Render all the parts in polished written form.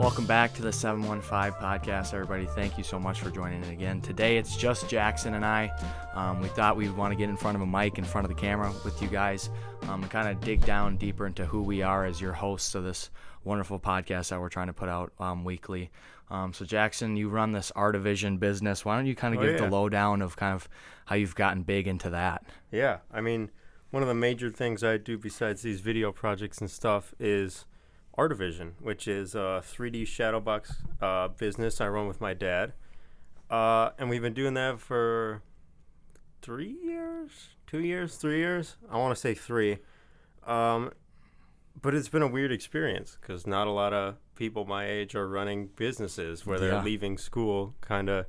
welcome back to the 715 podcast, everybody. Thank you so much for joining in again. Today it's just Jackson and I. We thought we'd want to get in front of a mic, in front of the camera with you guys, and kind of dig down deeper into who we are as your hosts of this wonderful podcast that we're trying to put out weekly. So Jackson, you run this Artivision business. Why don't you kind of give the lowdown of kind of how you've gotten big into that? Yeah, I mean, one of the major things I do besides these video projects and stuff is Artovision, which is a 3D shadow box business I run with my dad. And we've been doing that for 3 years? 2 years? 3 years? I want to say 3. But it's been a weird experience because not a lot of people my age are running businesses where they're leaving school kind of,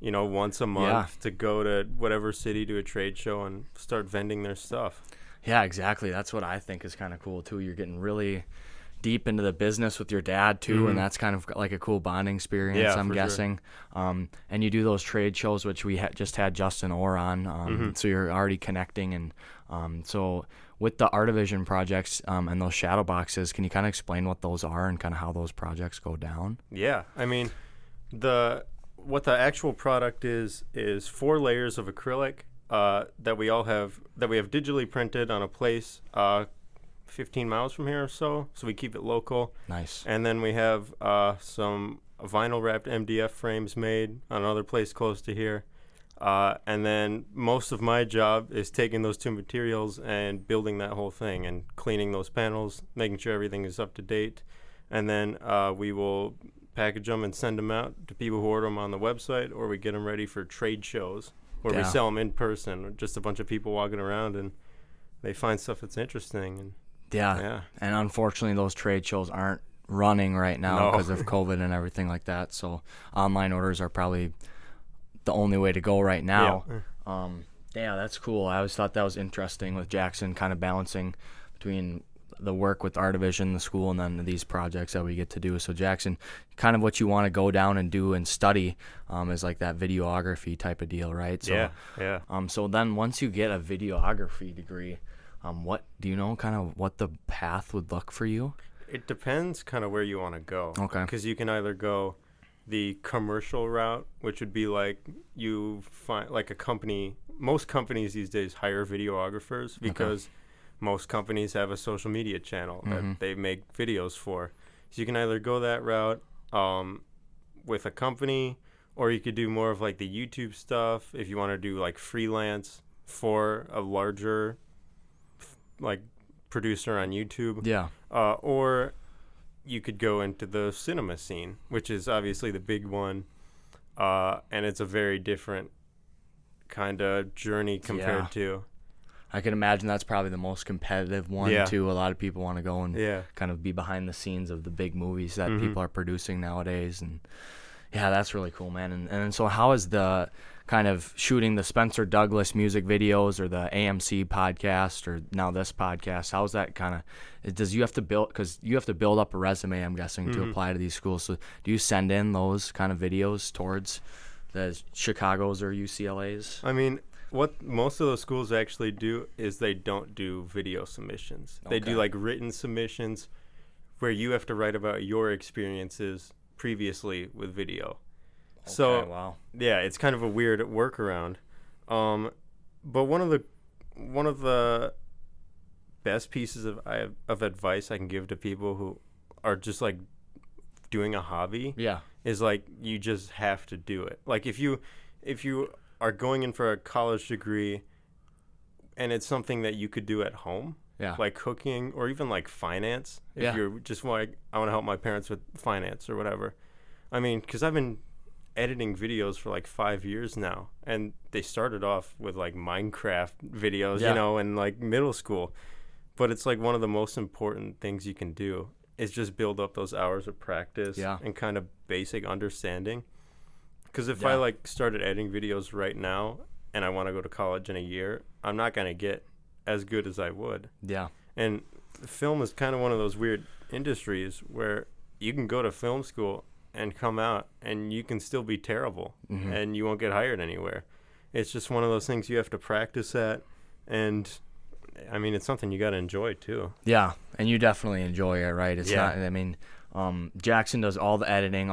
you know, once a month to go to whatever city to a trade show and start vending their stuff. Yeah, exactly. That's what I think is kind of cool, too. You're getting really deep into the business with your dad too, and that's kind of like a cool bonding experience, I'm guessing. Sure. And you do those trade shows, which we just had Justin Orr on, so you're already connecting. And so with the Artivision projects and those shadow boxes, can you kind of explain what those are and kind of how those projects go down? Yeah, I mean, what the actual product is 4 layers of acrylic that we have digitally printed on a place 15 miles from here or so we keep it local. Nice. And then we have some vinyl wrapped MDF frames made on another place close to here. And then most of my job is taking those 2 materials and building that whole thing and cleaning those panels, making sure everything is up to date. And then we will package them and send them out to people who order them on the website, or we get them ready for trade shows where we sell them in person, or just a bunch of people walking around and they find stuff that's interesting. And Yeah. And unfortunately, those trade shows aren't running right now because of COVID and everything like that. So online orders are probably the only way to go right now. Yeah, that's cool. I always thought that was interesting with Jackson kind of balancing between the work with Artivision, the school, and then these projects that we get to do. So Jackson, kind of what you want to go down and do and study is like that videography type of deal, right? So, so then once you get a videography degree, what do you know kind of what the path would look for you? It depends kind of where you want to go. Okay. Because you can either go the commercial route, which would be like you find like a company. Most companies these days hire videographers because most companies have a social media channel that they make videos for. So you can either go that route with a company, or you could do more of like the YouTube stuff if you want to do like freelance for a larger like producer on YouTube. Or you could go into the cinema scene, which is obviously the big one, and it's a very different kind of journey compared to. I can imagine that's probably the most competitive one too. A lot of people want to go and kind of be behind the scenes of the big movies that people are producing nowadays, and that's really cool, man. And so how is the kind of shooting the Spencer Douglas music videos or the AMC podcast or now this podcast, how's that kind of, because you have to build up a resume, I'm guessing, to apply to these schools. So do you send in those kind of videos towards the Chicago's or UCLA's? I mean, what most of those schools actually do is they don't do video submissions. They do like written submissions where you have to write about your experiences previously with video. It's kind of a weird workaround. But one of the best pieces of advice I can give to people who are just like doing a hobby is like you just have to do it. Like if you are going in for a college degree and it's something that you could do at home, like cooking or even like finance, if you're just like, I want to help my parents with finance or whatever. I mean, because I've been editing videos for like 5 years now, and they started off with like Minecraft videos, you know, in like middle school. But it's like one of the most important things you can do is just build up those hours of practice and kind of basic understanding. Because if I like started editing videos right now and I want to go to college in a year, I'm not going to get as good as I would. And film is kind of one of those weird industries where you can go to film school and come out and you can still be terrible and you won't get hired anywhere. It's just one of those things you have to practice at, and I mean, it's something you got to enjoy too. Yeah, and you definitely enjoy it, right? It's not, I mean, Jackson does all the editing,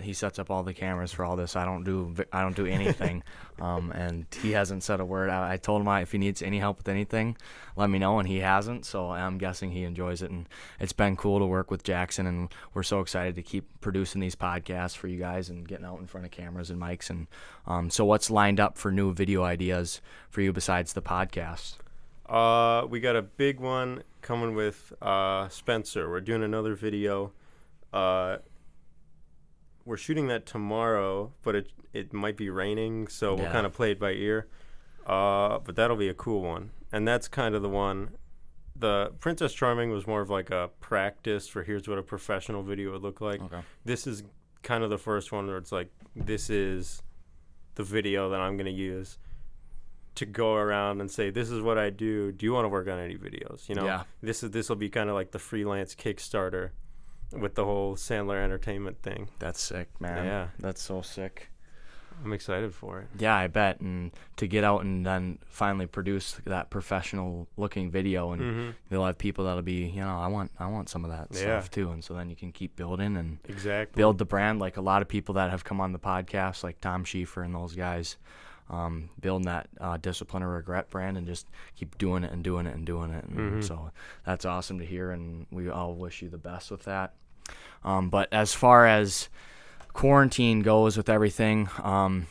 he sets up all the cameras for all this. I don't do anything, and he hasn't said a word. I told him if he needs any help with anything, let me know, and he hasn't. So I'm guessing he enjoys it, and it's been cool to work with Jackson, and we're so excited to keep producing these podcasts for you guys and getting out in front of cameras and mics. And so what's lined up for new video ideas for you besides the podcast? We got a big one coming with Spencer. We're doing another video. We're shooting that tomorrow, but it might be raining, so we'll kind of play it by ear. But that'll be a cool one. And that's kind of the one. The Princess Charming was more of like a practice for here's what a professional video would look like. Okay. This is kind of the first one where it's like, this is the video that I'm going to use to go around and say, this is what I do. Do you want to work on any videos? You know, this will be kind of like the freelance Kickstarter with the whole Sandler Entertainment thing. That's sick, man. Yeah. That's so sick. I'm excited for it. Yeah, I bet. And to get out and then finally produce that professional looking video, and you'll have people that'll be, I want some of that stuff too. And so then you can keep building and build the brand. Like a lot of people that have come on the podcast, like Tom Schiefer and those guys, building that Discipline or Regret brand and just keep doing it and doing it and doing it. And so that's awesome to hear, and we all wish you the best with that. But as far as quarantine goes with everything, kind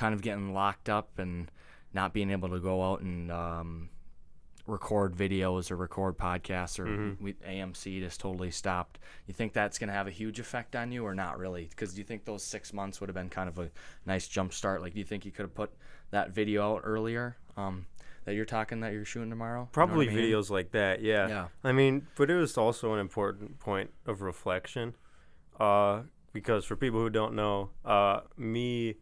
of getting locked up and not being able to go out and record videos or record podcasts, or AMC just totally stopped. You think that's going to have a huge effect on you or not really? Because do you think those 6 months would have been kind of a nice jump start? Like, do you think you could have put that video out earlier that you're shooting tomorrow? Probably videos like that, yeah. I mean, but it was also an important point of reflection because for people who don't know, me,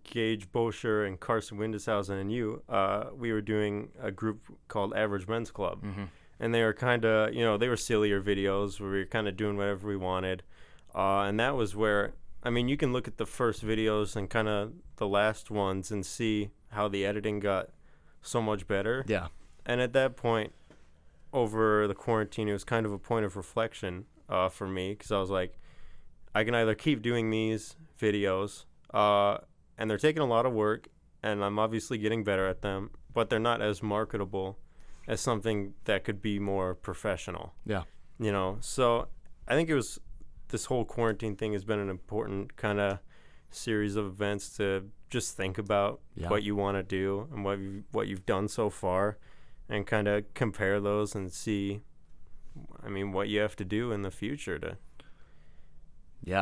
Gage Bosher, and Carson Windeshausen and you, we were doing a group called Average Men's Club. And they were kind of, they were sillier videos where we were kind of doing whatever we wanted. And that was where, I mean, you can look at the first videos and kind of the last ones and see how the editing got so much better. Yeah. And at that point, over the quarantine, it was kind of a point of reflection for me, because I was like, I can either keep doing these videos, and they're taking a lot of work, and I'm obviously getting better at them, but they're not as marketable as something that could be more professional. Yeah. So I think this whole quarantine thing has been an important kind of series of events to just think about what you want to do and what you've done so far, and kind of compare those and see, what you have to do in the future to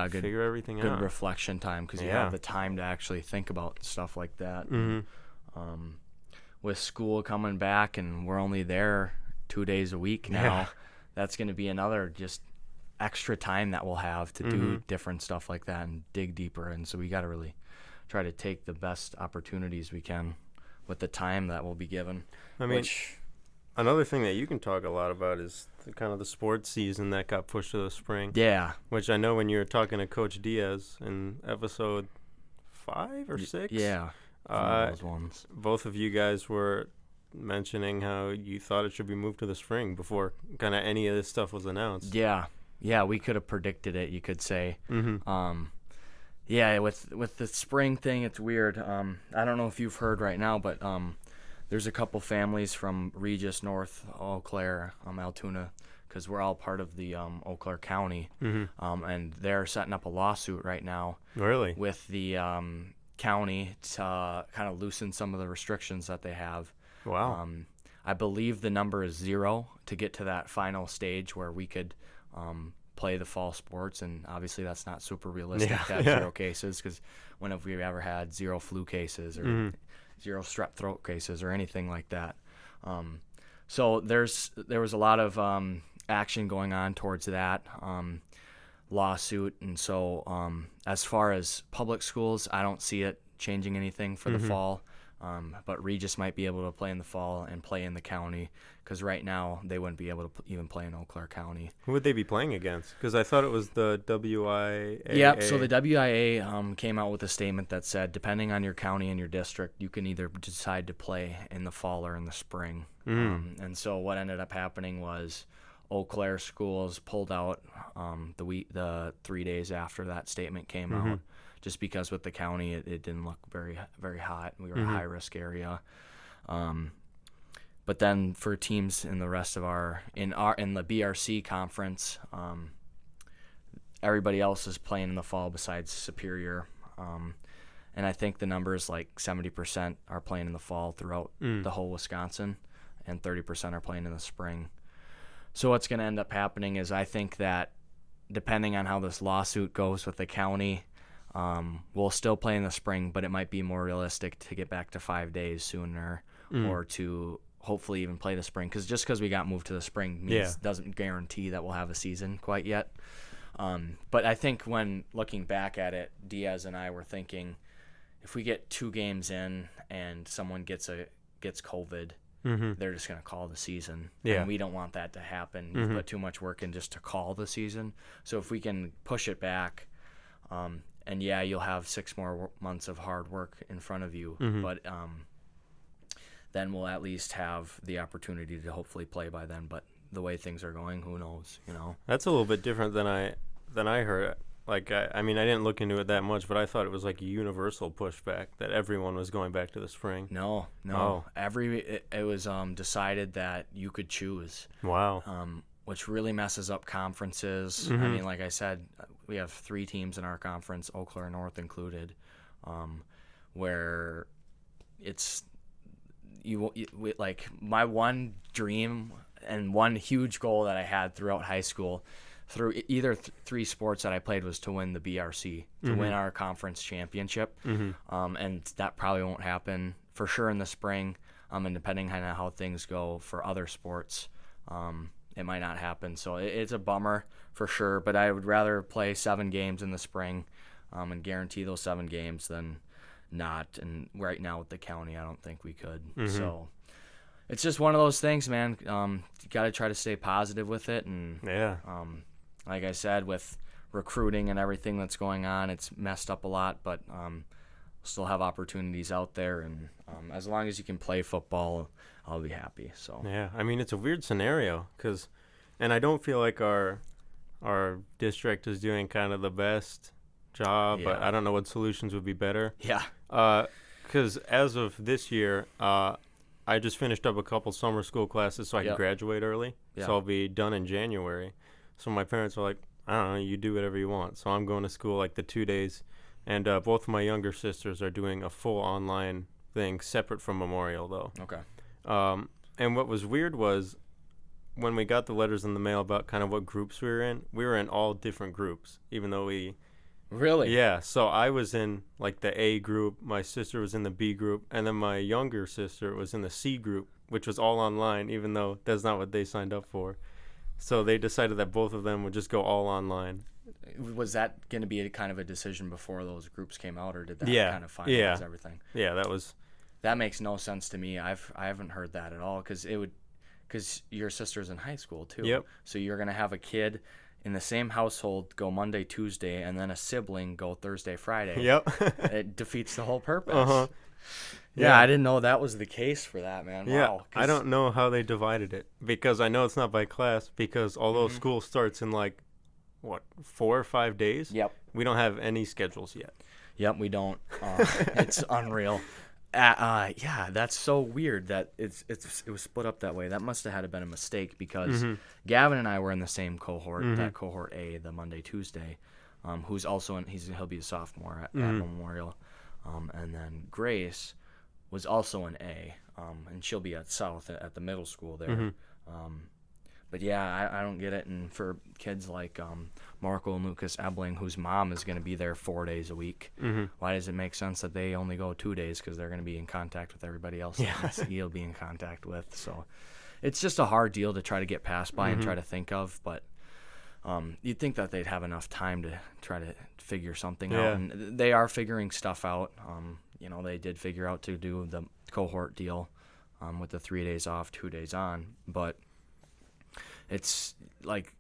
figure everything out. Good reflection time, because you have the time to actually think about stuff like that. With school coming back, and we're only there 2 days a week now, that's going to be another just extra time that we'll have to do different stuff like that and dig deeper. And so we got to really try to take the best opportunities we can with the time that will be given. Another thing that you can talk a lot about is kind of the sports season that got pushed to the spring. Yeah. Which I know when you were talking to Coach Diaz in episode 5 or 6. Yeah. Those ones. Both of you guys were mentioning how you thought it should be moved to the spring before kind of any of this stuff was announced. Yeah. Yeah, we could have predicted it, you could say. With the spring thing, it's weird. I don't know if you've heard right now, but there's a couple families from Regis, North Eau Claire, Altoona, because we're all part of the Eau Claire County, and they're setting up a lawsuit right now. Really? With the county to kind of loosen some of the restrictions that they have. Wow. I believe the number is 0 to get to that final stage where we could play the fall sports, and obviously that's not super realistic to have 0 cases, because when have we ever had 0 flu cases or 0 strep throat cases or anything like that? So there was a lot of action going on towards that lawsuit, and so as far as public schools, I don't see it changing anything for the fall. But Regis might be able to play in the fall and play in the county, because right now they wouldn't be able to even play in Eau Claire County. Who would they be playing against? Because I thought it was the WIAA. Yep, so the WIAA came out with a statement that said, depending on your county and your district, you can either decide to play in the fall or in the spring. And so what ended up happening was Eau Claire schools pulled out the 3 days after that statement came out, just because with the county it didn't look very, very hot. We were a high risk area. But then for teams in the rest of in the BRC conference, everybody else is playing in the fall besides Superior. And I think the number is like 70% are playing in the fall throughout the whole Wisconsin, and 30% are playing in the spring. So what's going to end up happening is, I think that depending on how this lawsuit goes with the county, we'll still play in the spring, but it might be more realistic to get back to 5 days sooner, or to hopefully even play the spring. Because we got moved to the spring doesn't guarantee that we'll have a season quite yet. But I think when looking back at it, Diaz and I were thinking, if we get 2 games in and someone gets COVID, they're just going to call the season. Yeah. And we don't want that to happen. We've put too much work in just to call the season. So if we can push it back, and you'll have 6 more months of hard work in front of you, but then we'll at least have the opportunity to hopefully play by then. But the way things are going, who knows, That's a little bit different than I heard. Like, I mean, I didn't look into it that much, but I thought it was like a universal pushback that everyone was going back to the spring. No. Oh. It was decided that you could choose. Wow. Which really messes up conferences. I mean, like I said, we have 3 teams in our conference, Eau Claire North included, where it's like my one dream and one huge goal that I had throughout high school, through either 3 sports that I played, was to win the BRC, to win our conference championship. And that probably won't happen for sure in the spring. And depending on how things go for other sports, it might not happen. So it's a bummer for sure, but I would rather play 7 games in the spring and guarantee those 7 games than not. And right now with the county, I don't think we could. So it's just one of those things, man. You got to try to stay positive with it. And like I said, with recruiting and everything that's going on, it's messed up a lot, but still have opportunities out there. And as long as you can play football, I'll be happy. So yeah, I mean, it's a weird scenario and I don't feel like our district is doing kind of the best job, but I don't know what solutions would be better. Yeah. Because as of this year, I just finished up a couple summer school classes so I can graduate early. Yeah. So I'll be done in January. So my parents were like, I don't know, you do whatever you want. So I'm going to school like the 2 days. And both of my younger sisters are doing a full online thing separate from Memorial, though. Okay. And what was weird was when we got the letters in the mail about kind of what groups we were in all different groups, even though we... Really? Yeah. So I was in like the A group, my sister was in the B group, and then my younger sister was in the C group, which was all online, even though that's not what they signed up for. So they decided that both of them would just go all online. Was that going to be a kind of a decision before those groups came out, or did that kind of finalize everything? Yeah, that makes no sense to me. I haven't heard that at all, because your sister's in high school too. Yep. So you're going to have a kid in the same household go Monday, Tuesday, and then a sibling go Thursday, Friday. Yep. It defeats the whole purpose. Uh-huh. Yeah, I didn't know that was the case for that, man. Yeah, wow. I don't know how they divided it, because I know it's not by class, because although school starts in 4 or 5 days, we don't have any schedules yet. Yep, we don't. It's unreal. Yeah, that's so weird that it was split up that way. That must have had been a mistake, because Gavin and I were in the same cohort, that cohort A, the Monday, Tuesday, who's also he'll be a sophomore at Memorial, and then Grace was also an A, and she'll be at South at the middle school there. But yeah, I don't get it. And for kids like Marco and Lucas Ebling, whose mom is going to be there 4 days a week, why does it make sense that they only go 2 days? Because they're going to be in contact with everybody else that he'll be in contact with. So it's just a hard deal to try to get past by and try to think of. But you'd think that they'd have enough time to try to figure something out. And they are figuring stuff out. They did figure out to do the cohort deal with the 3 days off, 2 days on. But it's like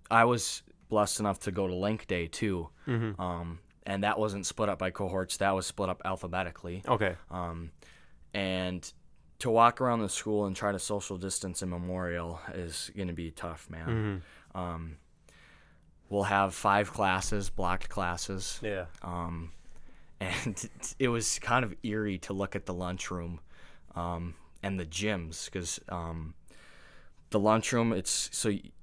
I was blessed enough to go to Link Day too, and that wasn't split up by cohorts. That was split up alphabetically. Okay. And to walk around the school and try to social distance in Memorial is going to be tough, man. we'll have 5 classes, blocked classes. Yeah. And it was kind of eerie to look at the lunchroom and the gyms, because the lunchroom,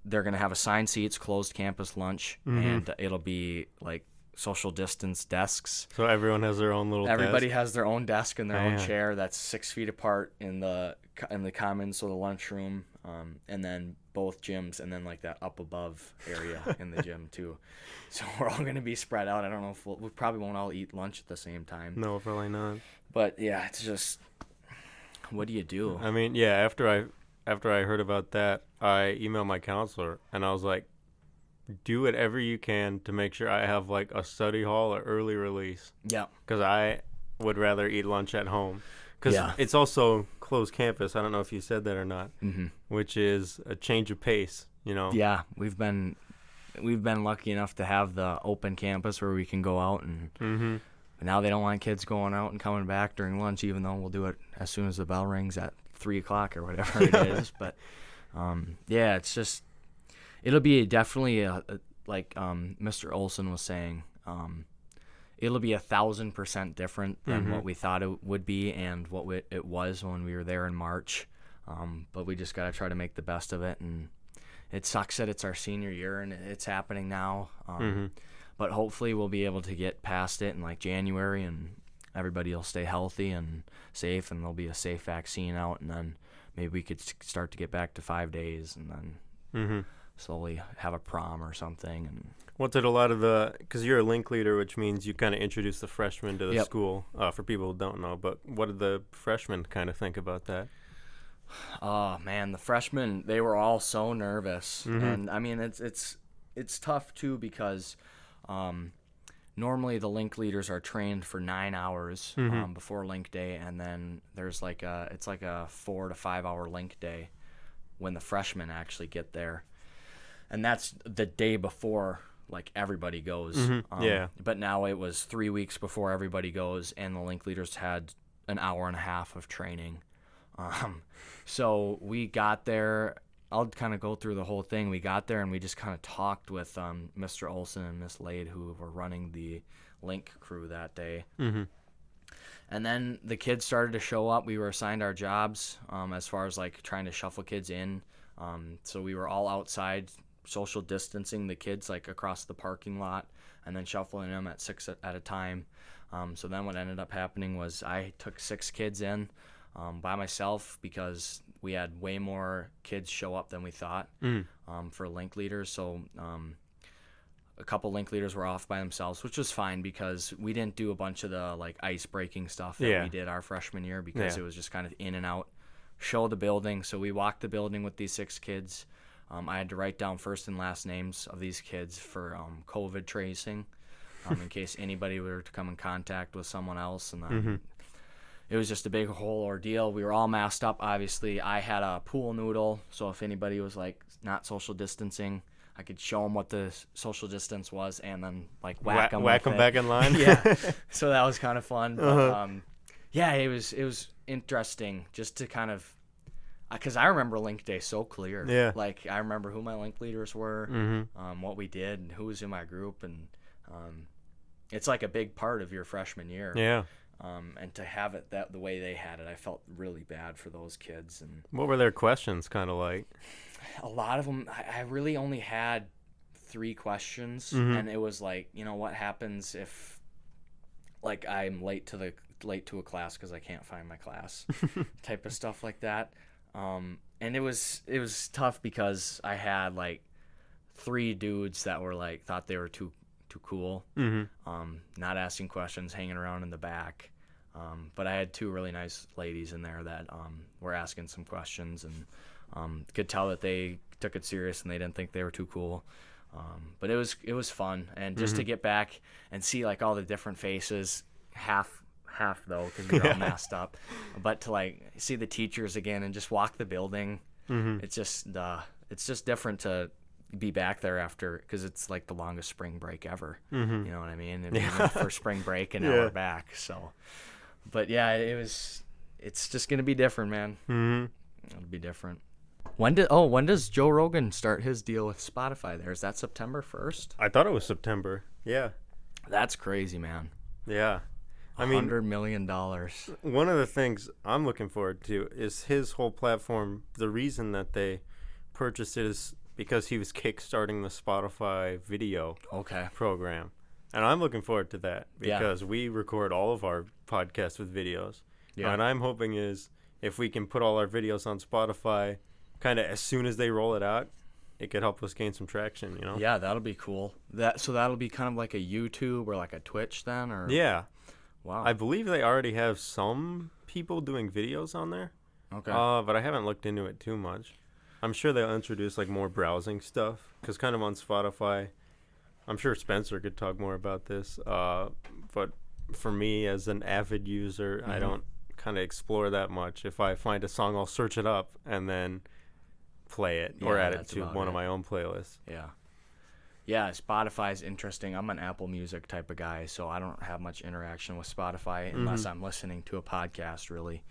they're going to have assigned seats, closed campus lunch, and it'll be like social distance desks. So everyone has their own little Everybody desk? has their own desk and their own chair that's 6 feet apart in the commons, so the lunchroom, and then both gyms, and then like that up above area in the gym too. So we're all going to be spread out. I don't know if we probably won't all eat lunch at the same time. No, probably not. But yeah, it's just, what do you do? I mean, yeah, after I heard about that, I emailed my counselor, and I was like, do whatever you can to make sure I have like a study hall or early release. Yeah. Because I would rather eat lunch at home. Because it's also closed campus. I don't know if you said that or not, which is a change of pace, you know? Yeah, we've been lucky enough to have the open campus where we can go out, and but now they don't want kids going out and coming back during lunch, even though we'll do it as soon as the bell rings at 3 o'clock or whatever it is. But yeah, it's just, it'll be definitely like Mr. Olson was saying, it'll be 1,000% different than what we thought it would be and what it was when we were there in March. But we just got to try to make the best of it. And it sucks that it's our senior year and it's happening now. But hopefully we'll be able to get past it in like January, and everybody will stay healthy and safe, and there'll be a safe vaccine out, and then maybe we could start to get back to 5 days, and then slowly have a prom or something. And what's it, a lot of the, because you're a link leader, which means you kind of introduce the freshmen to the school, for people who don't know, but what did the freshmen kind of think about that? Oh man, the freshmen, they were all so nervous. And I mean, it's tough too, because normally the link leaders are trained for 9 hours before link day, and then there's like it's like a 4 to 5 hour link day when the freshmen actually get there, and that's the day before like everybody goes. But now it was 3 weeks before everybody goes, and the link leaders had an hour and a half of training. So we got there. I'll kind of go through the whole thing. We got there and we just kind of talked with Mr. Olson and Miss Lade, who were running the link crew that day. And then the kids started to show up. We were assigned our jobs as far as like trying to shuffle kids in. So we were all outside social distancing the kids like across the parking lot, and then shuffling them at 6 at a time. So then what ended up happening was I took 6 kids in by myself, because we had way more kids show up than we thought for link leaders. So a couple link leaders were off by themselves, which was fine, because we didn't do a bunch of the like ice breaking stuff that we did our freshman year, because it was just kind of in and out, show the building. So we walked the building with these 6 kids. I had to write down first and last names of these kids for COVID tracing, in case anybody were to come in contact with someone else. And then it was just a big whole ordeal. We were all masked up, obviously. I had a pool noodle, so if anybody was like not social distancing, I could show them what the social distance was, and then like whack them back in line. So that was kind of fun. But, yeah, it was interesting just to kind of, because I remember link day so clear. Yeah. Like I remember who my link leaders were, what we did, and who was in my group, and it's like a big part of your freshman year. Yeah. And to have it the way they had it, I felt really bad for those kids. And what were their questions kind of like? A lot of them, I really only had 3 questions, and it was like, what happens if, like, I'm late to a class because I can't find my class, type of stuff like that. And it was tough, because I had like 3 dudes that were like thought they were too cool, not asking questions, hanging around in the back. But I had 2 really nice ladies in there that were asking some questions, and could tell that they took it serious and they didn't think they were too cool. But it was fun, and just to get back and see like all the different faces, half though, because we were all masked up, but to like see the teachers again and just walk the building, it's just different to be back there after, because it's like the longest spring break ever. You know what I mean? And we went for spring break, and now we're back. So, but yeah, it's just gonna be different, man. It'll be different. When does Joe Rogan start his deal with Spotify there? Is that September 1st? I thought it was September. Yeah. That's crazy, man. Yeah. I mean, $100 million. One of the things I'm looking forward to is his whole platform. The reason that they purchased it is because he was kickstarting the Spotify video program. And I'm looking forward to that because we record all of our podcasts with videos. Yeah. And I'm hoping is if we can put all our videos on Spotify kind of as soon as they roll it out, it could help us gain some traction, you know? Yeah, that'll be cool. So that'll be kind of like a YouTube or like a Twitch then? Or yeah. Wow. I believe they already have some people doing videos on there. Okay. But I haven't looked into it too much. I'm sure they'll introduce like more browsing stuff because kind of on Spotify, I'm sure Spencer could talk more about this. But for me as an avid user, I don't kind of explore that much. If I find a song, I'll search it up and then play it or add it to one of my own playlists. Yeah, Spotify's interesting. I'm an Apple Music type of guy, so I don't have much interaction with Spotify unless I'm listening to a podcast, really.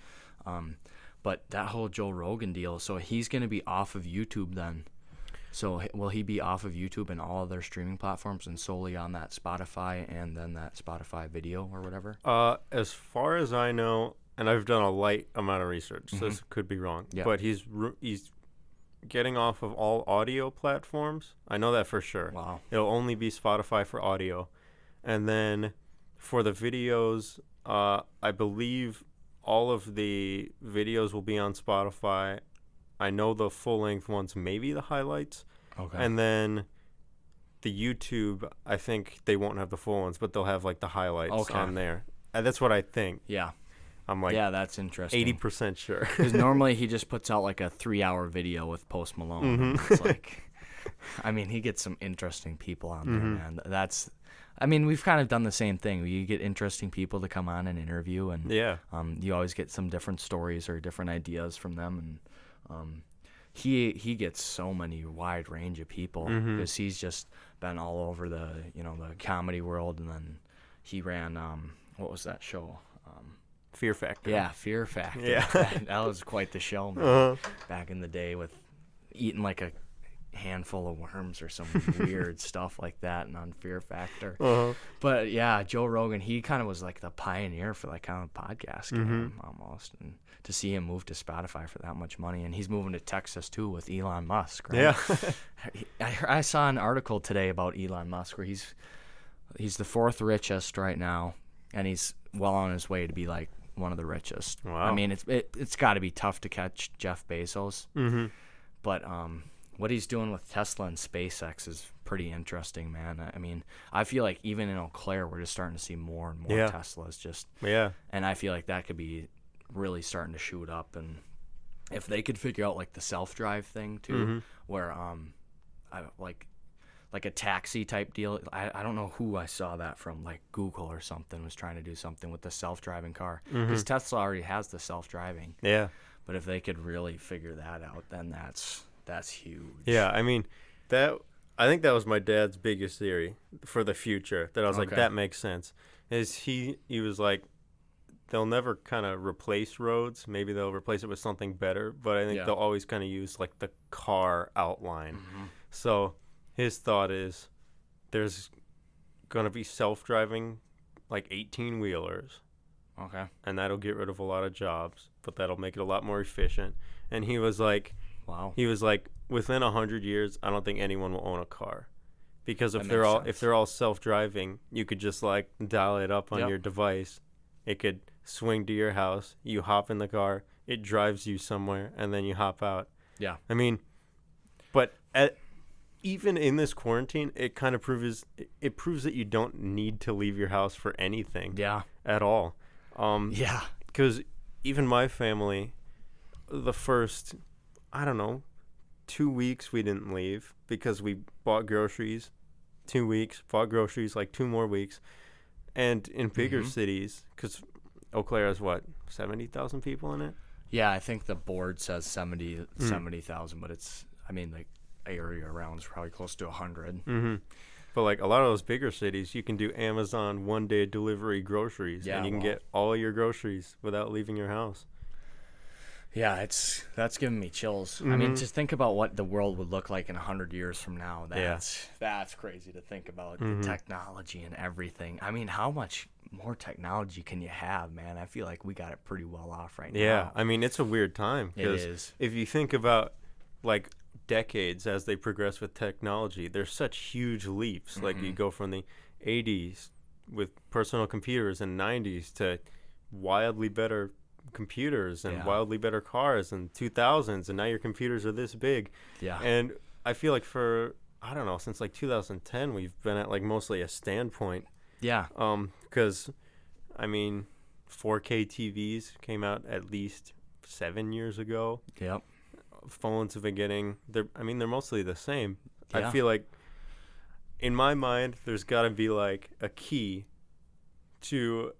But that whole Joe Rogan deal, so he's going to be off of YouTube then. So will he be off of YouTube and all of their streaming platforms and solely on that Spotify and then that Spotify video or whatever? As far as I know, and I've done a light amount of research, so this could be wrong, but he's getting off of all audio platforms. I know that for sure. Wow. It'll only be Spotify for audio. And then for the videos, I believe all of the videos will be on Spotify. I know the full-length ones, maybe the highlights. Okay. And then the YouTube, I think they won't have the full ones, but they'll have like the highlights on there. That's what I think. Yeah. I'm like, yeah, that's interesting. 80% sure. Because normally he just puts out like a 3-hour video with Post Malone. It's like, I mean, he gets some interesting people on there, man. I mean, we've kind of done the same thing. You get interesting people to come on and interview, and you always get some different stories or different ideas from them. And he gets so many wide range of people because he's just been all over the comedy world, and then he ran what was that show? Fear Factor. Yeah, Fear Factor. Yeah. that was quite the show, man. Back in the day with eating like a handful of worms or some weird stuff like that, and on Fear Factor. But yeah, Joe Rogan, he kind of was like the pioneer for that kind of podcast game almost. And to see him move to Spotify for that much money, and he's moving to Texas too with Elon Musk, right? Yeah. I saw an article today about Elon Musk where he's the 4th richest right now, and he's well on his way to be like one of the richest. Wow. I mean, it's got to be tough to catch Jeff Bezos. But what he's doing with Tesla and SpaceX is pretty interesting, man. I mean, I feel like even in Eau Claire, we're just starting to see more and more Teslas and I feel like that could be really starting to shoot up. And if they could figure out like the self-drive thing too, where like a taxi type deal. I don't know who I saw that from, like Google or something was trying to do something with the self-driving car, because Tesla already has the self-driving. Yeah. But if they could really figure that out, then that's huge. Yeah, I mean, I think that was my dad's biggest theory for the future. That I was like, that makes sense. Is he was like, they'll never kind of replace roads. Maybe they'll replace it with something better. But I think they'll always kind of use like the car outline. So his thought is there's going to be self-driving like 18-wheelers. Okay. And that'll get rid of a lot of jobs, but that'll make it a lot more efficient. And he was like, wow. He was like, within 100 years, I don't think anyone will own a car. Because if they're all self-driving, you could just like dial it up on your device. It could swing to your house. You hop in the car. It drives you somewhere, and then you hop out. Yeah. I mean, but even in this quarantine, it kind of proves that you don't need to leave your house for anything. Yeah. At all. Because even my family, the first, I don't know, 2 weeks we didn't leave because we bought groceries. 2 weeks, bought groceries, like 2 more weeks. And in bigger cities, because Eau Claire has what, 70,000 people in it? Yeah, I think the board says 70,000, but it's, I mean, like, area around is probably close to 100. But like a lot of those bigger cities, you can do Amazon one-day delivery groceries, and you can get all your groceries without leaving your house. Yeah, that's giving me chills. I mean, just think about what the world would look like in 100 years from now. That's crazy to think about, the technology and everything. I mean, how much more technology can you have, man? I feel like we got it pretty well off right now. Yeah, I mean, it's a weird time. It is. If you think about, like, decades as they progress with technology, there's such huge leaps. Like, you go from the 80s with personal computers and 90s to wildly better computers and wildly better cars and 2000s, and now your computers are this big. Yeah. And I feel like I don't know, since like 2010 we've been at like mostly a standpoint. Yeah. Because I mean 4K TVs came out at least 7 years ago. Yep. Phones have been they're mostly the same. Yeah. I feel like in my mind there's got to be like a key to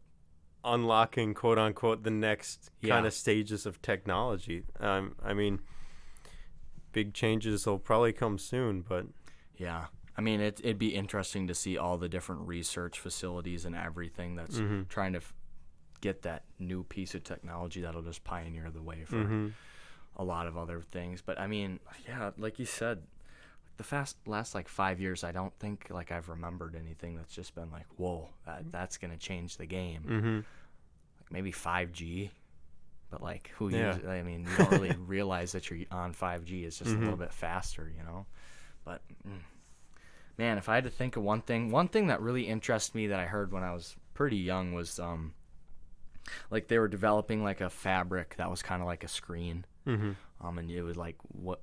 unlocking, quote unquote, the next kind of stages of technology. I mean, big changes will probably come soon, but yeah, I mean, it'd be interesting to see all the different research facilities and everything that's trying to get that new piece of technology that'll just pioneer the way for a lot of other things. But I mean, yeah, like you said, the last like 5 years, I don't think like I've remembered anything that's just been like, whoa, that's gonna change the game. Like maybe 5G, but like who uses? I mean, you don't really realize that you're on 5G. It's just a little bit faster, you know. But man, if I had to think of one thing that really interested me that I heard when I was pretty young was like they were developing like a fabric that was kind of like a screen, and it would like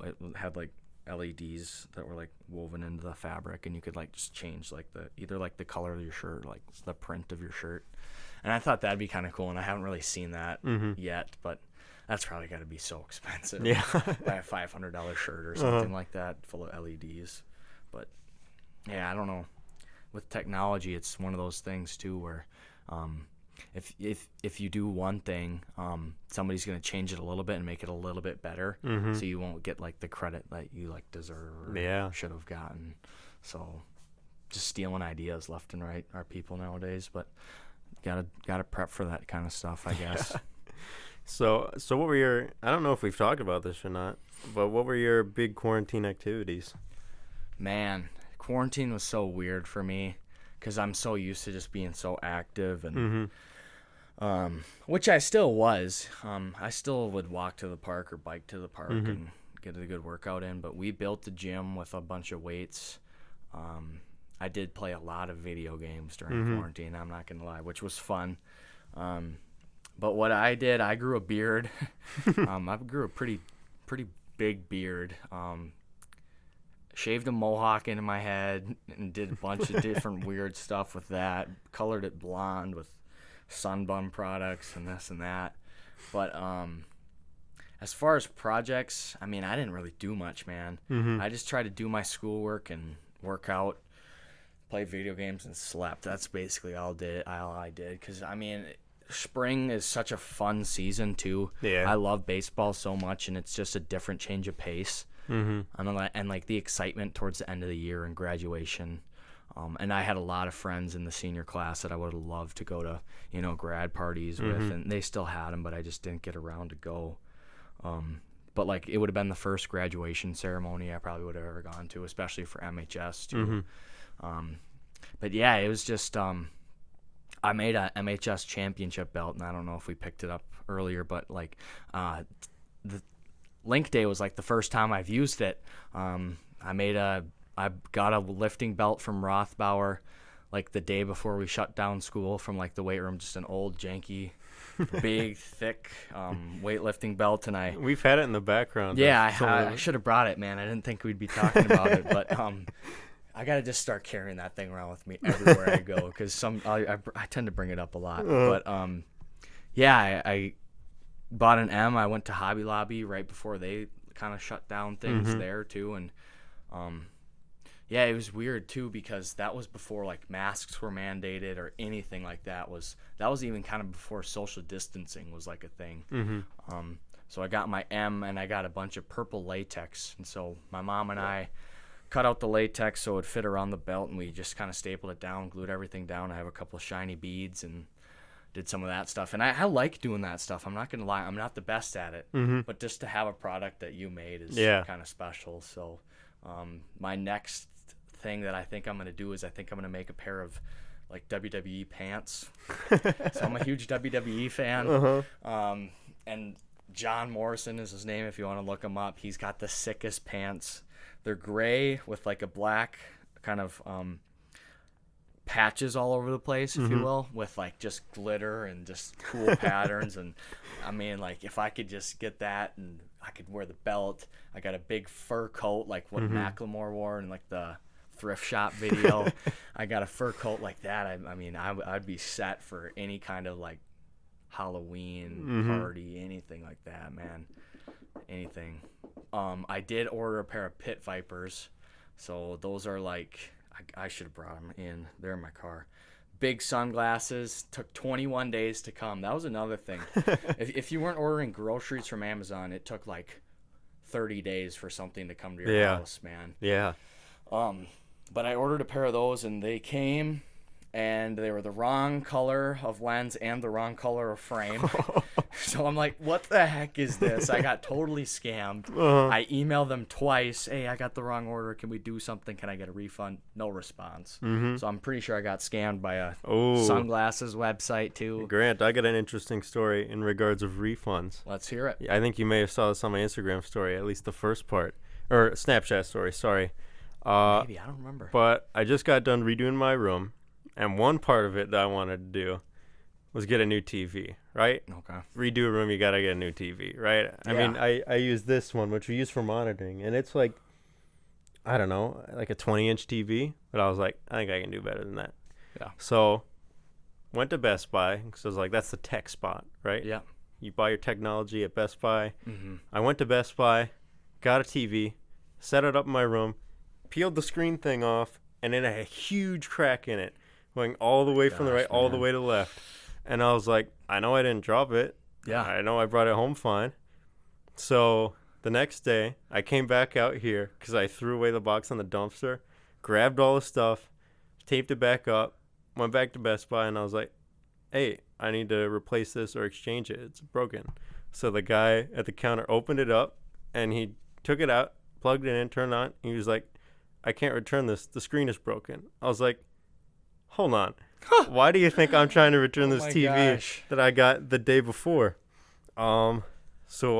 it had like LEDs that were like woven into the fabric, and you could like just change like either like the color of your shirt, like the print of your shirt. And I thought that'd be kind of cool, and I haven't really seen that yet, but that's probably got to be so expensive. Yeah. Buy a $500 shirt or something like that full of LEDs. But yeah, I don't know. With technology, it's one of those things too where if you do one thing, somebody's going to change it a little bit and make it a little bit better, so you won't get like the credit that you like deserve or should have gotten. So just stealing ideas left and right are people nowadays, but gotta prep for that kind of stuff, I guess. So what were I don't know if we've talked about this or not, but what were your big quarantine activities? Man, quarantine was so weird for me because I'm so used to just being so active and which I still was. I still would walk to the park or bike to the park and get a good workout in, but we built the gym with a bunch of weights. I did play a lot of video games during quarantine, I'm not going to lie, which was fun. But what I did, I grew a beard. I grew a pretty big beard. Shaved a mohawk into my head and did a bunch of different weird stuff with that. Colored it blonde with Sunbum products and this and that. But as far as projects, I mean, I didn't really do much, man. I just tried to do my schoolwork and work out, play video games, and slept. That's basically all I did. Because, I mean, spring is such a fun season, too. Yeah. I love baseball so much, and it's just a different change of pace. And like the excitement towards the end of the year and graduation. And I had a lot of friends in the senior class that I would have loved to go to, grad parties with, and they still had them, but I just didn't get around to go. But like it would have been the first graduation ceremony I probably would have ever gone to, especially for MHS too. But yeah, it was just I made a MHS championship belt, and I don't know if we picked it up earlier, but like the Link Day was like the first time I've used it. I got a lifting belt from Rothbauer like the day before we shut down school from like the weight room, just an old janky big thick weightlifting belt, and we've had it in the background. I should have brought it, man. I didn't think we'd be talking about it, but I gotta just start carrying that thing around with me everywhere I go, because I tend to bring it up a lot. But I bought an M. I went to Hobby Lobby right before they kind of shut down things there too, and it was weird too, because that was before like masks were mandated or anything like that. That was even kind of before social distancing was like a thing. So I got my M, and I got a bunch of purple latex, and so my mom and I cut out the latex so it would fit around the belt, and we just kind of stapled it down, glued everything down. I have a couple of shiny beads and did some of that stuff. And I like doing that stuff. I'm not going to lie. I'm not the best at it. But just to have a product that you made is kind of special. So my next thing that I think I'm going to do is I think I'm going to make a pair of like WWE pants. So I'm a huge WWE fan. And John Morrison is his name if you want to look him up. He's got the sickest pants. They're gray with like a black kind of patches all over the place, if you will, with like just glitter and just cool patterns. And I mean, like if I could just get that and I could wear the belt. I got a big fur coat like what Macklemore wore in like the thrift shop video. I got a fur coat like that. I mean, I'd be set for any kind of like Halloween party, anything like that, man. Anything. I did order a pair of pit vipers. So those are like, I should have brought them in. They're in my car. Big sunglasses. Took 21 days to come. That was another thing. if you weren't ordering groceries from Amazon, it took like 30 days for something to come to your house, man. Yeah. But I ordered a pair of those, and they came, and they were the wrong color of lens and the wrong color of frame. So I'm like, what the heck is this? I got totally scammed. I emailed them twice. Hey, I got the wrong order. Can we do something? Can I get a refund? No response. So I'm pretty sure I got scammed by a sunglasses website too. Grant, I got an interesting story in regards of refunds. Let's hear it. I think you may have saw this on my Instagram story, at least the first part. Or Snapchat story, sorry. Maybe, I don't remember. But I just got done redoing my room, and one part of it that I wanted to do was get a new TV, right? Okay. Redo a room, you gotta get a new TV, right? I mean, I use this one, which we use for monitoring, and it's like, I don't know, like a 20-inch TV, but I was like, I think I can do better than that. Yeah. So, went to Best Buy, because I was like, that's the tech spot, right? Yeah. You buy your technology at Best Buy. I went to Best Buy, got a TV, set it up in my room, peeled the screen thing off, and it had a huge crack in it, going all the way from the right, all the way to the left. And I was like, I know I didn't drop it. Yeah. I know I brought it home fine. So the next day, I came back out here because I threw away the box on the dumpster, grabbed all the stuff, taped it back up, went back to Best Buy, and I was like, hey, I need to replace this or exchange it. It's broken. So the guy at the counter opened it up, and he took it out, plugged it in, turned it on. He was like, I can't return this. The screen is broken. I was like, hold on. Why do you think I'm trying to return this TV that I got the day before? So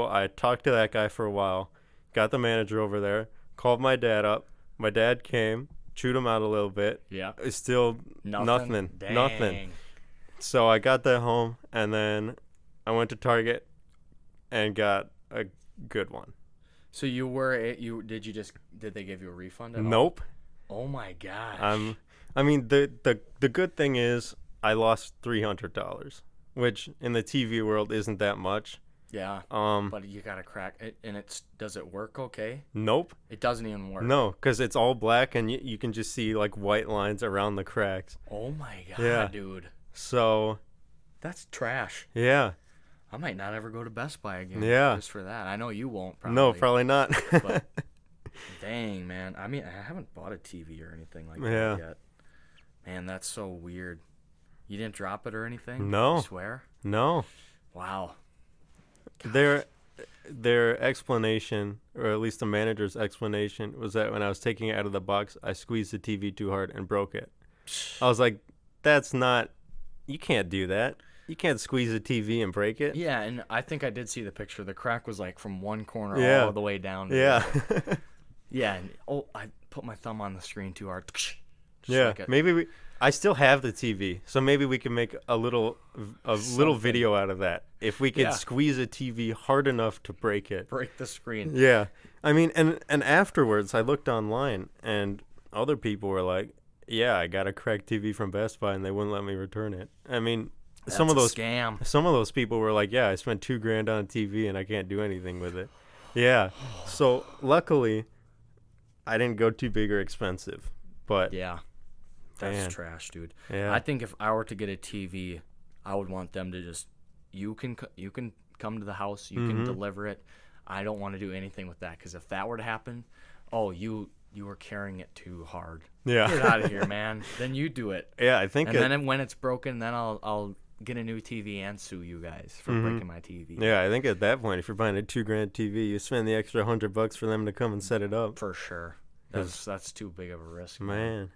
I talked to that guy for a while, got the manager over there, called my dad up. My dad came, chewed him out a little bit. Yeah. It's still nothing. So I got that home, and then I went to Target and got a good one. So did they give you a refund at all? Nope. Oh my gosh. I mean, the good thing is I lost $300, which in the TV world isn't that much. Yeah. But you gotta crack it, and does it work okay? Nope. It doesn't even work. No, because it's all black, and you can just see like white lines around the cracks. Oh my god, dude. So. That's trash. Yeah. I might not ever go to Best Buy again. Yeah. Just for that. I know you won't. Probably. No, probably not. But dang, man. I mean, I haven't bought a TV or anything like that yet. Man, that's so weird. You didn't drop it or anything? No. I swear? No. Wow. Gosh. Their explanation, or at least the manager's explanation, was that when I was taking it out of the box, I squeezed the TV too hard and broke it. I was like, that's not... You can't do that. You can't squeeze a TV and break it. Yeah, and I think I did see the picture. The crack was like from one corner all the way down. Yeah, and I put my thumb on the screen too hard. Maybe I still have the TV, so maybe we can make a little video out of that. If we could squeeze a TV hard enough to break it. Break the screen. Yeah. I mean, and afterwards, I looked online, and other people were like, yeah, I got a cracked TV from Best Buy, and they wouldn't let me return it. I mean... That's some of those scam. Some of those people were like, "Yeah, I spent $2,000 on a TV and I can't do anything with it." Yeah. So luckily, I didn't go too big or expensive. But that's trash, dude. Yeah. I think if I were to get a TV, I would want them to just you can come to the house, you can deliver it. I don't want to do anything with that because if that were to happen, you were carrying it too hard. Yeah. Get out of here, man. Then you do it. Yeah, I think. And then when it's broken, then I'll get a new TV and sue you guys for breaking my TV. Yeah, I think at that point, if you're buying a $2,000 TV, you spend the extra $100 for them to come and set it up. For sure. That's too big of a risk. Man.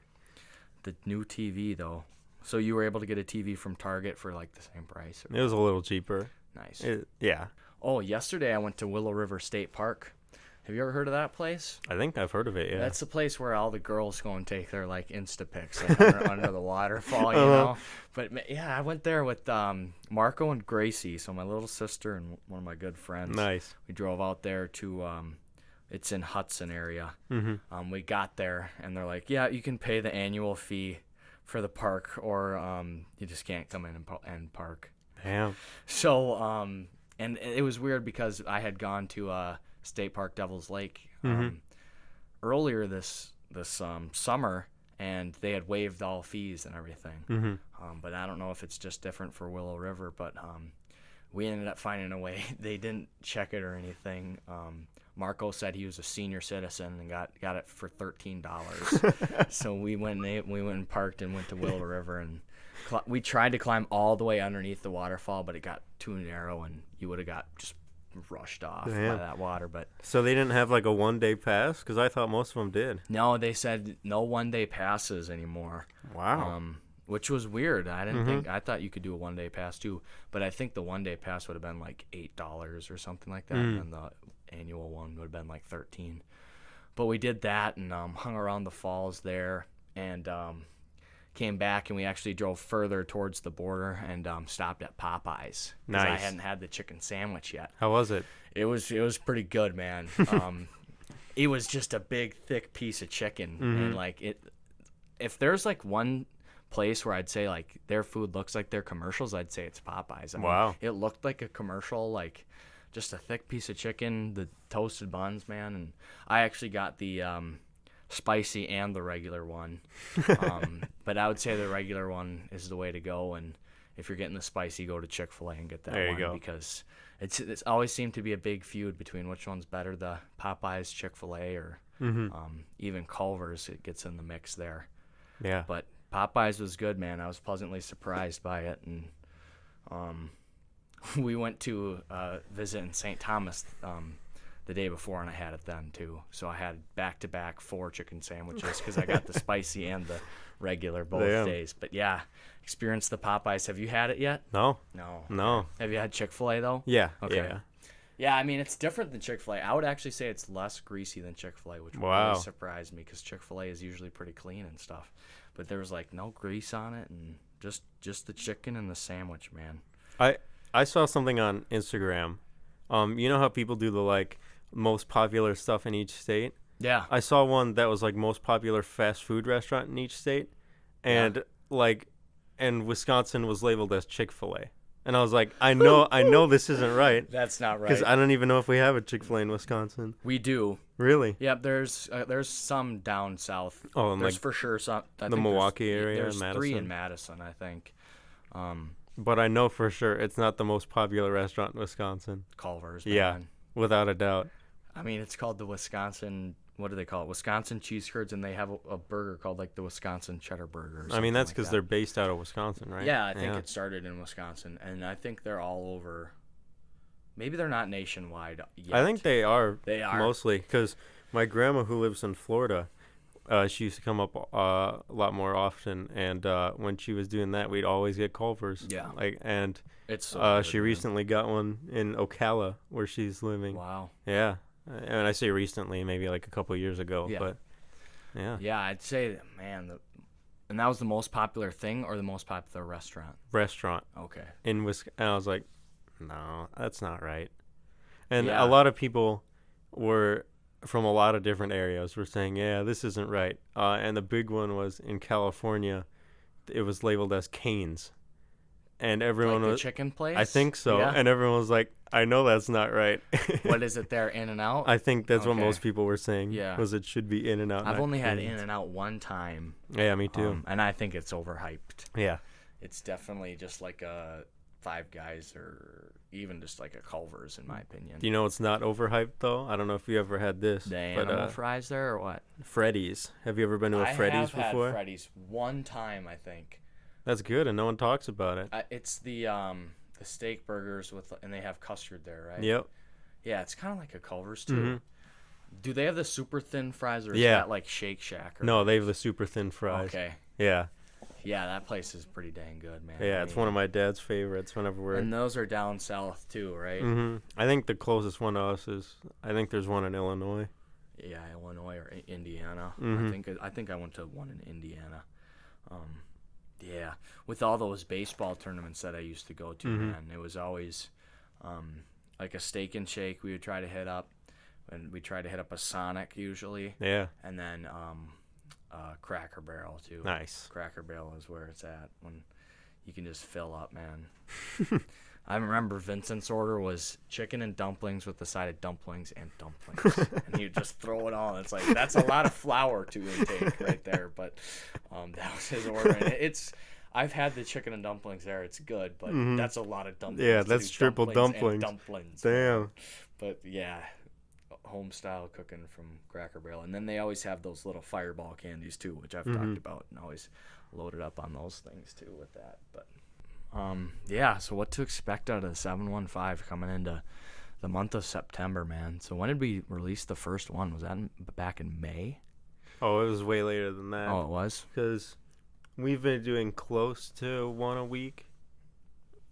The new TV, though. So you were able to get a TV from Target for like the same price? It was a little cheaper. Nice. Yeah. Oh, yesterday I went to Willow River State Park. Have you ever heard of that place? I think I've heard of it, yeah. That's the place where all the girls go and take their like Insta pics like, under the waterfall, you know? But yeah, I went there with Marco and Gracie, so my little sister and one of my good friends. Nice. We drove out there to it's in Hudson area. We got there and they're like, yeah, you can pay the annual fee for the park, or you just can't come in and park. Damn. So and it was weird because I had gone to State Park Devil's Lake earlier this summer, and they had waived all fees and everything. But I don't know if it's just different for Willow River, but we ended up finding a way. They didn't check it or anything. Marco said he was a senior citizen and got it for $13. So we went and parked and went to Willow River, and we tried to climb all the way underneath the waterfall, but it got too narrow and you would have got just rushed off by that water. But so they didn't have like a 1-day pass? Because I thought most of them did. No, they said no 1-day passes anymore. Wow. Which was weird. I didn't think. I thought you could do a 1-day pass too, but I think the 1-day pass would have been like $8 or something like that, and the annual one would have been like $13. But we did that and hung around the falls there, and came back, and we actually drove further towards the border and stopped at Popeyes. Nice. I hadn't had the chicken sandwich yet. How was it? It was pretty good, man. It was just a big, thick piece of chicken, and like it. If there's like one place where I'd say like their food looks like their commercials, I'd say it's Popeyes. I mean, it looked like a commercial, like just a thick piece of chicken, the toasted buns, man. And I actually got the spicy and the regular one. But I would say the regular one is the way to go. And if you're getting the spicy, go to Chick-fil-A and get that there you one, go. Because it's always seemed to be a big feud between which one's better, the Popeyes, Chick-fil-A, or even Culver's. It gets in the mix there. Yeah. But Popeyes was good, man. I was pleasantly surprised by it. And we went to visit in St. Thomas the day before, and I had it then too. So I had back-to-back 4 chicken sandwiches because I got the spicy and the regular both days. But yeah, experienced the Popeyes. Have you had it yet? No. Have you had Chick-fil-A though? Yeah. Okay. Yeah, I mean, it's different than Chick-fil-A. I would actually say it's less greasy than Chick-fil-A, which really surprised me because Chick-fil-A is usually pretty clean and stuff. But there was like no grease on it, and just the chicken and the sandwich, man. I saw something on Instagram. You know how people do the like most popular stuff in each state? Yeah. I saw one that was like most popular fast food restaurant in each state, and and Wisconsin was labeled as Chick-fil-A. And I was like, I know this isn't right. That's not right. Because I don't even know if we have a Chick-fil-A in Wisconsin. We do. Really? Yep. There's some down south. Oh, and there's like for sure some. the Milwaukee area. There's Madison. 3 in Madison, I think. But I know for sure it's not the most popular restaurant in Wisconsin. Culver's. Man. Yeah, without a doubt. I mean, it's called the Wisconsin. What do they call it? Wisconsin cheese curds, and they have a burger called like the Wisconsin cheddar burger. I mean, that's because they're based out of Wisconsin, right? Yeah, I think it started in Wisconsin, and I think they're all over. Maybe they're not nationwide yet. I think they are. They are mostly because my grandma, who lives in Florida, she used to come up a lot more often, and when she was doing that, we'd always get Culver's. Yeah. And it's so she recently got one in Ocala, where she's living. Wow. Yeah. And I say recently, maybe like a couple of years ago, but yeah. Yeah, I'd say, man, and that was the most popular thing or the most popular restaurant? Restaurant. Okay. In Wisconsin. And I was like, no, that's not right. And a lot of people were from a lot of different areas were saying, yeah, this isn't right. And the big one was in California. It was labeled as Cane's. And everyone like was the chicken place? I think so. Yeah. And everyone was like, I know that's not right. What is it there, In-N-Out? I think that's what most people were saying. Yeah. Was it should be In-N-Out. I've only had In-N-Out one time. Yeah, me too. And I think it's overhyped. Yeah. It's definitely just like a Five Guys or even just like a Culver's, in my opinion. Do you know it's not overhyped though? I don't know if you ever had this. The animal fries there or what? Freddy's. Have you ever been to a Freddy's before? I have had Freddy's one time, I think. That's good, and no one talks about it. It's the steak burgers and they have custard there, right? Yep. Yeah, it's kind of like a Culver's too. Mm-hmm. Do they have the super thin fries, or is that like Shake Shack? No, they have the super thin fries. Okay. Yeah. Yeah, that place is pretty dang good, man. Yeah, it's one of my dad's favorites whenever we're... And those are down south too, right? Mm-hmm. I think the closest one to us is... I think there's one in Illinois. Yeah, Illinois or Indiana. Mm-hmm. I think I went to one in Indiana. Yeah, with all those baseball tournaments that I used to go to, man, it was always like a Steak and Shake we would try to hit up. And we try to hit up a Sonic usually. Yeah. And then Cracker Barrel too. Nice. Cracker Barrel is where it's at when you can just fill up, man. I remember Vincent's order was chicken and dumplings with the side of dumplings and dumplings. And he would just throw it on. It's like, that's a lot of flour to intake right there. But that was his order. And I've had the chicken and dumplings there. It's good, but that's a lot of dumplings. Yeah, that's triple dumplings. Dumplings. Damn. Man. But yeah. Home style cooking from Cracker Barrel, and then they always have those little fireball candies too, which I've talked about, and always loaded up on those things too with that. But yeah, so what to expect out of the 715 coming into the month of September, man? So when did we release the first one? Was that back in May? Oh, it was way later than that. Oh, it was? Because we've been doing close to one a week,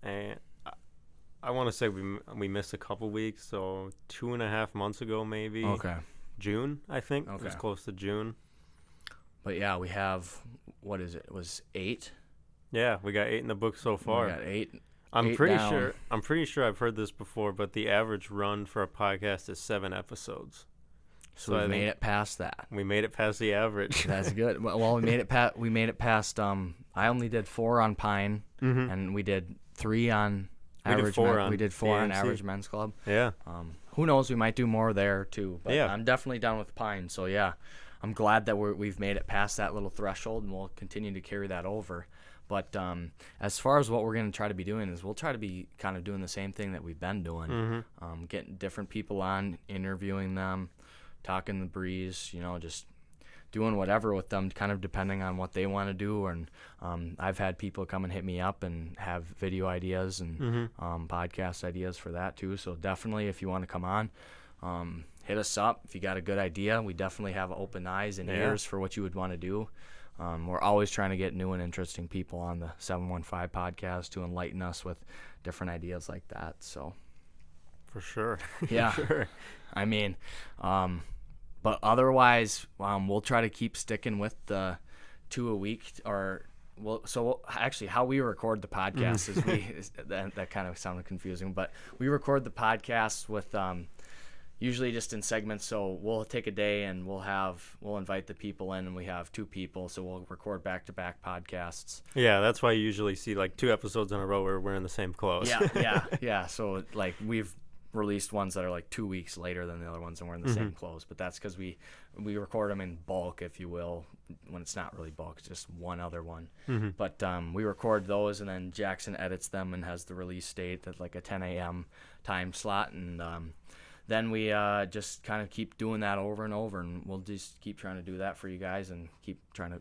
and I want to say we missed a couple weeks, so 2.5 months ago maybe. Okay. June, I think. Okay. It was close to June. But yeah, we have, what is it? It was 8? Yeah, we got 8 in the book so far. We got 8. I'm pretty sure I've heard this before, but the average run for a podcast is 7 episodes. So we made it past that. We made it past the average. That's good. Well, we made it past I only did 4 on Pine, and we did 3 on we did 4 on Average Men's Club. Yeah. Who knows? We might do more there too. But yeah. I'm definitely done with Pine. So yeah, I'm glad that we've made it past that little threshold, and we'll continue to carry that over. But as far as what we're going to try to be doing is we'll try to be kind of doing the same thing that we've been doing, getting different people on, interviewing them, talking the breeze, just doing whatever with them, kind of depending on what they want to do. And I've had people come and hit me up and have video ideas and podcast ideas for that too. So definitely, if you want to come on, hit us up. If you got a good idea, we definitely have open eyes and ears for what you would want to do. We're always trying to get new and interesting people on the 715 podcast to enlighten us with different ideas like that. So for sure. Yeah. For sure. I mean, but otherwise, we'll try to keep sticking with the 2 a week. Actually, how we record the podcast is that kind of sounded confusing, but we record the podcast with usually just in segments. So we'll take a day and we'll invite the people in, and we have 2 people, so we'll record back-to-back podcasts. Yeah, that's why you usually see like 2 episodes in a row where we're in the same clothes. Yeah. So like we've released ones that are like 2 weeks later than the other ones, and we're in the same clothes. But that's because we record them in bulk, if you will, when it's not really bulk, it's just one other one. But we record those, and then Jackson edits them and has the release date at like a 10 a.m. time slot, and then we just kind of keep doing that over and over, and we'll just keep trying to do that for you guys and keep trying to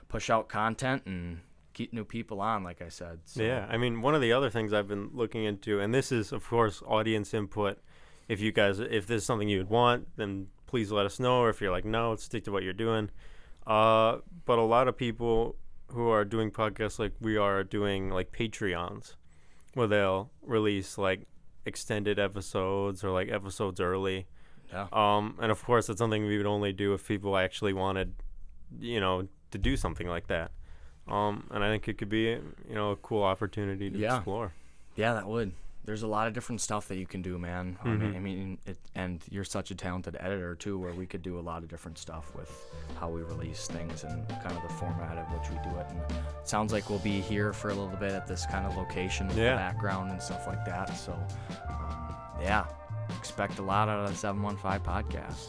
push out content and keep new people on, like I said. So. Yeah, I mean, one of the other things I've been looking into, and this is, of course, audience input. If this is something you would want, then please let us know. Or if you're like, no, stick to what you're doing. But a lot of people who are doing podcasts like we are doing like Patreons, where they'll release like extended episodes or like episodes early. Yeah. And of course, that's something we would only do if people actually wanted, to do something like that. And I think it could be, a cool opportunity to explore. Yeah, that would. There's a lot of different stuff that you can do, man. And you're such a talented editor too, where we could do a lot of different stuff with how we release things and kind of the format of which we do it. And it sounds like we'll be here for a little bit at this kind of location with the background and stuff like that. So, expect a lot out of the 715 podcast.